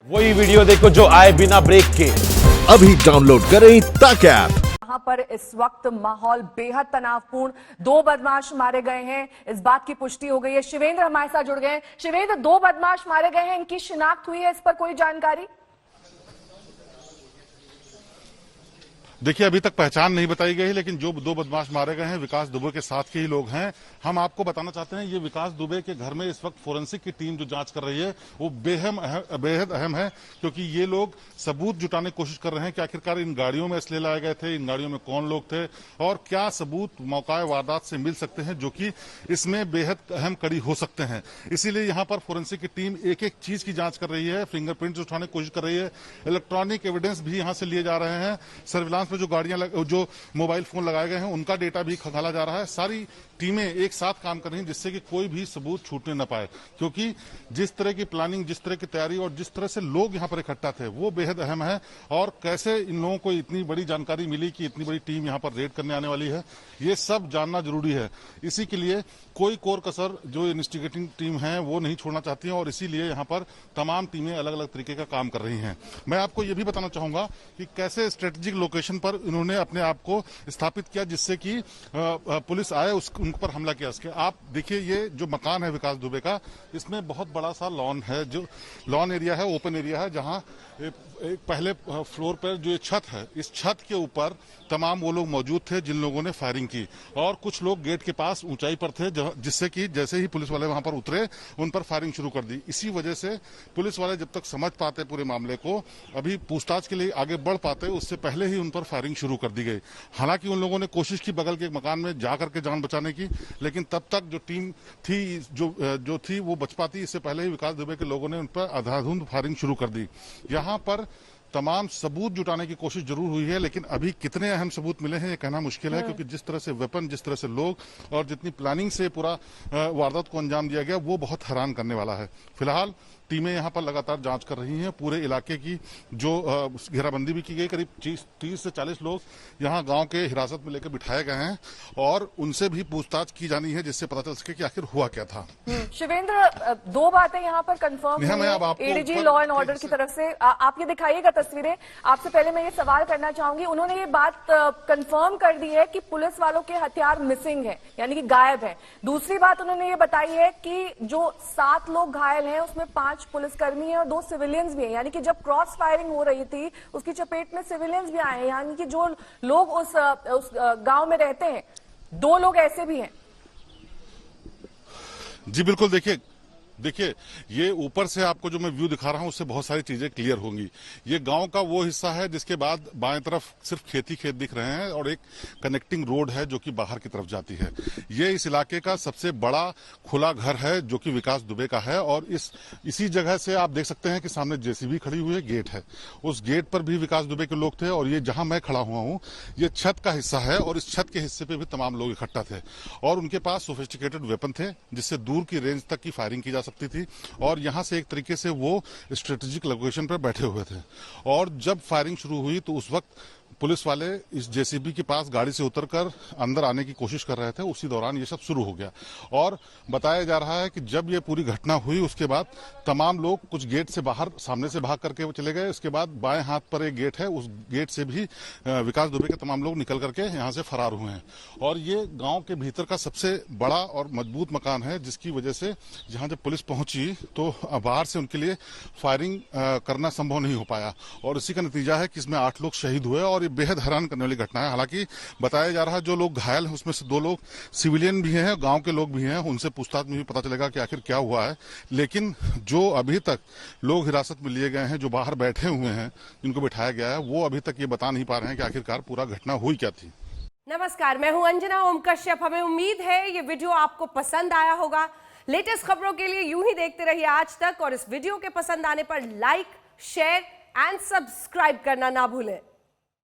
वही वीडियो देखो जो आए बिना ब्रेक के। अभी डाउनलोड करें तक ऐप। यहाँ पर इस वक्त माहौल बेहद तनावपूर्ण, 2 बदमाश मारे गए हैं, इस बात की पुष्टि हो गई है। शिवेंद्र हमारे साथ जुड़ गए हैं। शिवेंद्र, 2 बदमाश मारे गए हैं, इनकी शिनाख्त हुई है, इस पर कोई जानकारी? देखिए, अभी तक पहचान नहीं बताई गई, लेकिन जो 2 बदमाश मारे गए हैं विकास दुबे के साथ के ही लोग हैं। हम आपको बताना चाहते हैं, ये विकास दुबे के घर में इस वक्त फोरेंसिक की टीम जो जांच कर रही है वो बेहद अहम है, क्योंकि ये लोग सबूत जुटाने की कोशिश कर रहे हैं कि आखिरकार इन गाड़ियों में असले लाए गए थे, इन गाड़ियों में कौन लोग थे और क्या सबूत मौका वारदात से मिल सकते हैं, जो कि इसमें बेहद अहम कड़ी हो सकते हैं। इसीलिए यहाँ पर फोरेंसिक की टीम एक एक चीज की जांच कर रही है, फिंगरप्रिंट उठाने की कोशिश कर रही है, इलेक्ट्रॉनिक एविडेंस भी यहाँ से लिए जा रहे हैं, सर्विलांस में जो गाड़ियां जो मोबाइल फोन लगाए गए हैं उनका डेटा भी खंगाला जा रहा है। सारी टीमें एक साथ काम कर रही हैं जिससे कि कोई भी सबूत छूटने न पाए, क्योंकि जिस तरह की प्लानिंग, जिस तरह की तैयारी और जिस तरह से लोग यहां पर इकट्ठा थे वो बेहद अहम है। और कैसे इन लोगों को इतनी बड़ी जानकारी मिली कि इतनी बड़ी टीम यहां पर रेड करने आने वाली है, ये सब जानना जरूरी है। इसी के लिए कोई कोर कसर जो इन्वेस्टिगेटिंग टीम है वो नहीं छोड़ना चाहती है और इसीलिए यहां पर तमाम टीमें अलग अलग तरीके का काम कर रही हैं। मैं आपको ये भी बताना चाहूंगा कि कैसे स्ट्रेटेजिक लोकेशन पर इन्होंने अपने आप को स्थापित किया जिससे कि पुलिस आए उन पर हमला किया। इसके आप देखिए, ये जो मकान है विकास दुबे का, इसमें बहुत बड़ा सा लॉन है, जो लॉन एरिया है, ओपन एरिया है, जहां एक पहले फ्लोर पर जो ये छत है, इस छत के ऊपर तमाम वो लोग मौजूद थे जिन लोगों ने फायरिंग की और कुछ लोग गेट के पास ऊंचाई पर थे, जिससे कि जैसे ही पुलिस वाले वहां पर उतरे उन पर फायरिंग शुरू कर दी। इसी वजह से पुलिस वाले जब तक समझ पाते पूरे मामले को, अभी पूछताछ के लिए आगे बढ़ पाते, उससे पहले ही उन पर फायरिंग शुरू कर दी गई। हालांकि उन लोगों ने कोशिश की बगल के मकान में जाकर के जान बचाने की, लेकिन तब तक जो टीम थी जो थी वो बच पाती, इससे पहले ही विकास दुबे के लोगों ने उन पर अंधाधुंध फायरिंग शुरू कर दी। यहाँ पर तमाम सबूत जुटाने की कोशिश जरूर हुई है, लेकिन अभी कितने अहम सबूत मिले हैं ये कहना मुश्किल है, क्योंकि जिस तरह से वेपन, जिस तरह से लोग और जितनी प्लानिंग से पूरा वारदात को अंजाम दिया गया वो बहुत हैरान करने वाला है। फिलहाल टीमें यहां पर लगातार जांच कर रही हैं पूरे इलाके की, जो घेराबंदी भी की गई। करीब 30 से 40 लोग यहां गांव के हिरासत में लेकर बिठाए गए हैं और उनसे भी पूछताछ की जानी है जिससे पता चल सके कि आखिर हुआ क्या था। शिवेंद्र, 2 बातें यहाँ पर कंफर्म हुई है एडीजी लॉ एंड ऑर्डर की तरफ से। आप ये दिखाइएगा तस्वीरें। आपसे पहले मैं ये सवाल करना चाहूंगी, उन्होंने ये बात कंफर्म कर दी है कि पुलिस वालों के हथियार मिसिंग है, यानी कि गायब है। दूसरी बात उन्होंने ये बताई है कि जो 7 लोग घायल हैं उसमें 5 पुलिसकर्मी हैं और 2 सिविलियंस भी हैं, यानी कि जब क्रॉस फायरिंग हो रही थी उसकी चपेट में सिविलियंस भी आए हैं, यानी कि जो लोग उस गांव में रहते हैं 2 लोग ऐसे भी हैं। जी बिल्कुल, देखिए ये ऊपर से आपको जो मैं व्यू दिखा रहा हूं उससे बहुत सारी चीजें क्लियर होंगी। ये गांव का वो हिस्सा है जिसके बाद बाएं तरफ सिर्फ खेत दिख रहे हैं और एक कनेक्टिंग रोड है जो कि बाहर की तरफ जाती है। ये इस इलाके का सबसे बड़ा खुला घर है जो कि विकास दुबे का है और इसी जगह से आप देख सकते हैं कि सामने जेसीबी खड़ी हुई है, गेट है, उस गेट पर भी विकास दुबे के लोग थे और ये जहां मैं खड़ा हुआ हूं ये छत का हिस्सा है और इस छत के हिस्से पे भी तमाम लोग इकट्ठा थे और उनके पास सोफिस्टिकेटेड वेपन थे जिससे दूर की रेंज तक की फायरिंग की जा सकती थी और यहां से एक तरीके से वो स्ट्रेटेजिक लोकेशन पर बैठे हुए थे। और जब फायरिंग शुरू हुई तो उस वक्त पुलिस वाले इस जेसीबी के पास गाड़ी से उतरकर अंदर आने की कोशिश कर रहे थे, उसी दौरान ये सब शुरू हो गया। और बताया जा रहा है कि जब ये पूरी घटना हुई उसके बाद तमाम लोग कुछ गेट से बाहर सामने से भाग करके चले गए। उसके बाद बाएं हाथ पर एक गेट है, उस गेट से भी विकास दुबे के तमाम लोग निकल करके यहाँ से फरार हुए हैं। और ये गांव के भीतर का सबसे बड़ा और मजबूत मकान है जिसकी वजह से जहां जब पुलिस पहुंची तो बाहर से उनके लिए फायरिंग करना संभव नहीं हो पाया और इसी का नतीजा है कि इसमें 8 लोग शहीद हुए और ये बेहद हैरान करने वाली घटना है। हालांकि बताया जा रहा है जो लोग घायल हैं उसमें से 2 लोग सिविलियन भी हैं, गांव के लोग भी हैं, उनसे पूछताछ में भी पता चलेगा कि आखिर क्या हुआ है। लेकिन जो अभी तक लोग हिरासत में लिए गए हैं, जो बाहर बैठे हुए हैं, जिनको बिठाया गया है, वो अभी तक ये बता नहीं पा रहे हैं कि आखिरकार पूरा घटना हुई क्या थी। नमस्कार, मैं हूं अंजना ओम कश्यप। हमें उम्मीद है ये वीडियो आपको पसंद आया होगा। लेटेस्ट खबरों के लिए यूं ही देखते रहिए आज तक और इस वीडियो के पसंद आने पर लाइक, शेयर एंड सब्सक्राइब करना ना भूलें।